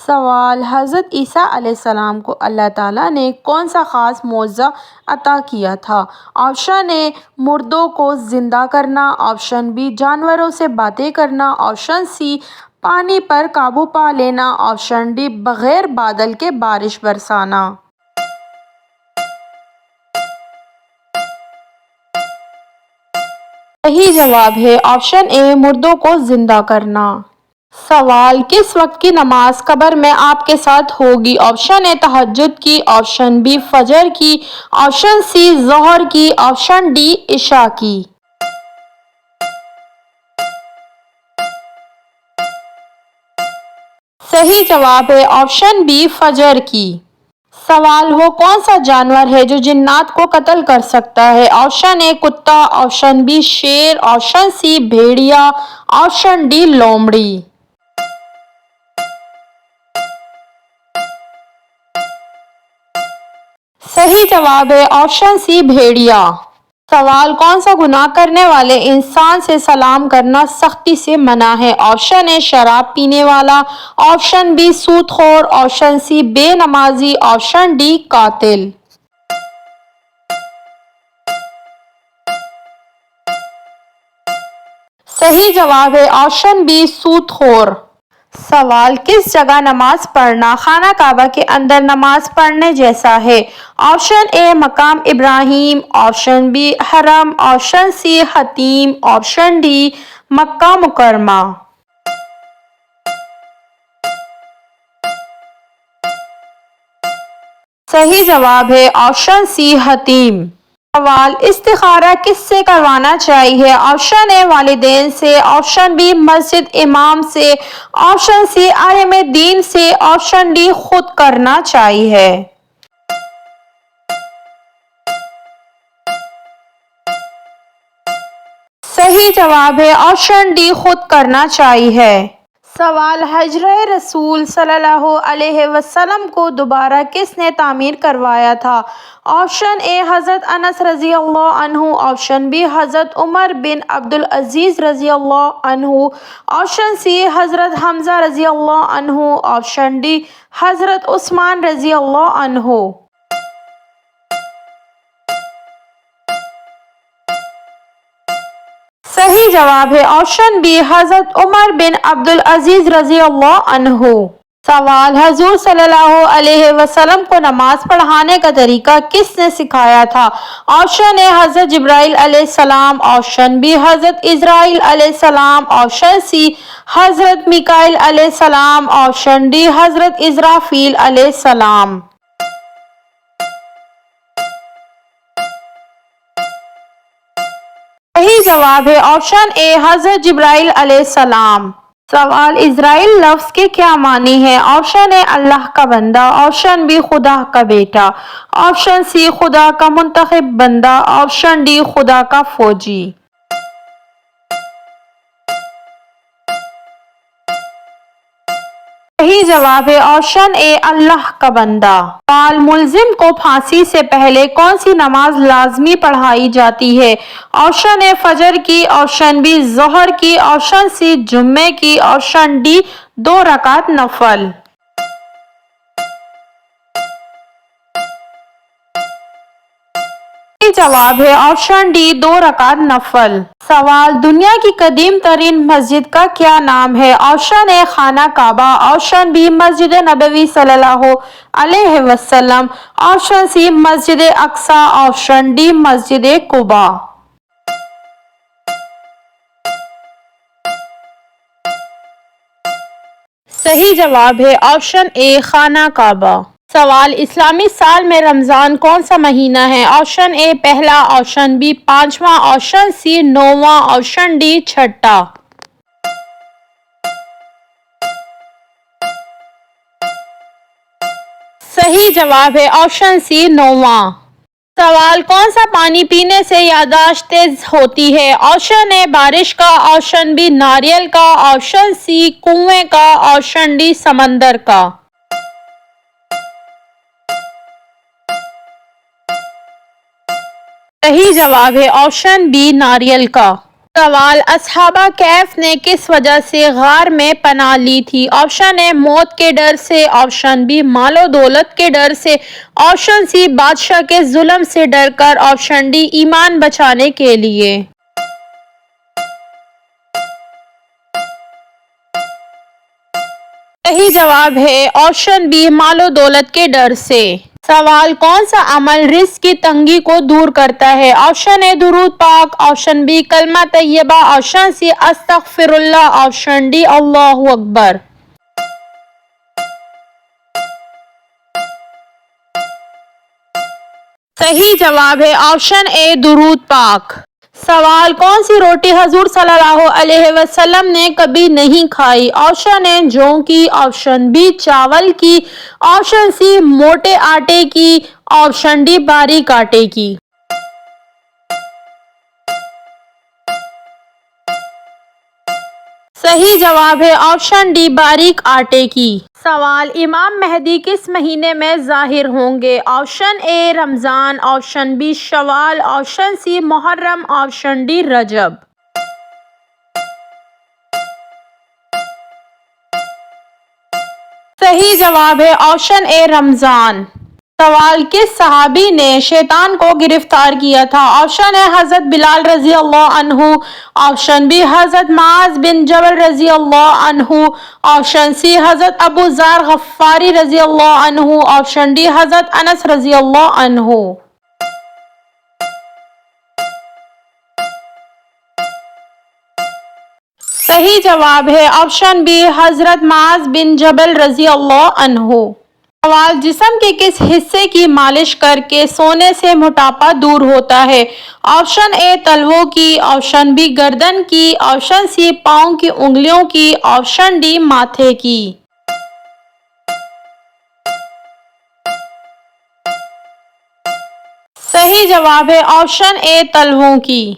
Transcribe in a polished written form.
سوال: حضرت عیسیٰ علیہ السلام کو اللہ تعالیٰ نے کون سا خاص معجزہ عطا کیا تھا؟ آپشن اے مردوں کو زندہ کرنا، آپشن بی جانوروں سے باتیں کرنا، آپشن سی پانی پر قابو پا لینا، آپشن ڈی بغیر بادل کے بارش برسانا۔ صحیح جواب ہے آپشن اے مردوں کو زندہ کرنا۔ سوال: کس وقت کی نماز قبر میں آپ کے ساتھ ہوگی؟ آپشن اے تہجد کی، آپشن بی فجر کی، آپشن سی ظہر کی، آپشن ڈی عشاء کی۔ صحیح جواب ہے آپشن بی فجر کی۔ سوال: وہ کون سا جانور ہے جو جنات کو قتل کر سکتا ہے؟ آپشن اے کتا، آپشن بی شیر، آپشن سی بھیڑیا، آپشن ڈی لومڑی۔ صحیح جواب ہے آپشن سی بھیڑیا۔ سوال: کون سا گناہ کرنے والے انسان سے سلام کرنا سختی سے منع ہے؟ آپشن اے شراب پینے والا، آپشن بی سود خور، آپشن سی بے نمازی، آپشن ڈی قاتل۔ صحیح جواب ہے آپشن بی سود خور۔ سوال: کس جگہ نماز پڑھنا خانہ کعبہ کے اندر نماز پڑھنے جیسا ہے؟ آپشن اے مقام ابراہیم، آپشن بی حرم، آپشن سی حطیم، آپشن ڈی مکہ مکرمہ۔ صحیح جواب ہے آپشن سی حطیم۔ سوال: استخارہ کس سے کروانا چاہیے؟ آپشن اے والدین سے، آپشن بی مسجد امام سے، آپشن سی عالم دین سے، آپشن ڈی خود کرنا چاہیے۔ صحیح جواب ہے آپشن ڈی خود کرنا چاہیے۔ سوال: حجرہ رسول صلی اللہ علیہ وسلم کو دوبارہ کس نے تعمیر کروایا تھا؟ آپشن اے حضرت انس رضی اللہ عنہ، آپشن بی حضرت عمر بن عبدالعزیز رضی اللہ عنہ، آپشن سی حضرت حمزہ رضی اللہ عنہ، آپشن ڈی حضرت عثمان رضی اللہ عنہ۔ صحیح جواب ہے آپشن بی حضرت عمر بن عبدالعزیز رضی اللہ عنہ۔ سوال: حضور صلی اللہ علیہ وسلم کو نماز پڑھانے کا طریقہ کس نے سکھایا تھا؟ آپشن اے حضرت جبرائیل علیہ السلام، آپشن بی حضرت اسرائیل علیہ السلام، آپشن سی حضرت میکائیل علیہ السلام، آپشن ڈی حضرت اسرافیل علیہ السلام۔ صحیح جواب ہے آپشن اے حضرت جبرائیل علیہ السلام۔ سوال: اسرائیل لفظ کے کیا معنی ہیں؟ آپشن اے اللہ کا بندہ، آپشن بی خدا کا بیٹا، آپشن سی خدا کا منتخب بندہ، آپشن ڈی خدا کا فوجی۔ صحیح جواب ہے آپشن اے اللہ کا بندہ۔ سوال: ملزم کو پھانسی سے پہلے کون سی نماز لازمی پڑھائی جاتی ہے؟ آپشن اے فجر کی، آپشن بی ظہر کی، آپشن سی جمعے کی، آپشن ڈی 2 رکعت نفل۔ صحیح جواب ہے آپشن ڈی 2 رکعت نفل۔ سوال: دنیا کی قدیم ترین مسجد کا کیا نام ہے؟ آپشن اے خانہ کعبہ، آپشن بی مسجد نبوی صلی اللہ علیہ وسلم، آپشن سی مسجد اقصی، آپشن ڈی مسجد قباء۔ صحیح جواب ہے آپشن اے خانہ کعبہ۔ سوال: اسلامی سال میں رمضان کون سا مہینہ ہے؟ آپشن اے پہلا، آپشن بی 5واں، آپشن سی 9واں، آپشن ڈی 6واں۔ صحیح جواب ہے آپشن سی 9واں۔ سوال: کون سا پانی پینے سے یادداشت تیز ہوتی ہے؟ آپشن اے بارش کا، آپشن بی ناریل کا، آپشن سی کنویں کا، آپشن ڈی سمندر کا۔ صحیح جواب ہے آپشن بی ناریل کا۔ سوال اصحابہ کہف نے کس وجہ سے غار میں پناہ لی تھی؟ آپشن اے موت کے ڈر سے، آپشن بی مال و دولت کے ڈر سے، آپشن سی بادشاہ کے ظلم سے ڈر کر، آپشن ڈی ایمان بچانے کے لیے۔ صحیح جواب ہے آپشن بی مال و دولت کے ڈر سے۔ سوال کون سا عمل رزق کی تنگی کو دور کرتا ہے؟ آپشن اے درود پاک، آپشن بی کلمہ طیبہ، آپشن سی استغفر اللہ، آپشن ڈی اللہ اکبر۔ صحیح جواب ہے آپشن اے درود پاک۔ سوال کون سی روٹی حضور صلی اللہ علیہ وسلم نے کبھی نہیں کھائی؟ آپشن اے جوں کی، آپشن بی چاول کی، آپشن سی موٹے آٹے کی، آپشن ڈی باریک آٹے کی۔ صحیح جواب ہے آپشن ڈی باریک آٹے کی۔ سوال امام مہدی کس مہینے میں ظاہر ہوں گے؟ آپشن اے رمضان، آپشن بی شوال، آپشن سی محرم، آپشن ڈی رجب۔ صحیح جواب ہے آپشن اے رمضان۔ سوال کس صحابی نے شیطان کو گرفتار کیا تھا؟ آپشن اے حضرت بلال رضی اللہ عنہ، آپشن بی حضرت معاذ بن جبل رضی اللہ عنہ، آپشن سی حضرت ابو ذر غفاری رضی اللہ عنہ، آپشن ڈی حضرت انس رضی اللہ عنہ۔ صحیح جواب ہے آپشن بی حضرت معاذ بن جبل رضی اللہ عنہ۔ سوال جسم کے کس حصے کی مالش کر کے سونے سے موٹاپا دور ہوتا ہے؟ آپشن اے تلووں کی، آپشن بی گردن کی، آپشن سی پاؤں کی انگلیوں کی، آپشن ڈی ماتھے کی۔ صحیح جواب ہے آپشن اے تلووں کی۔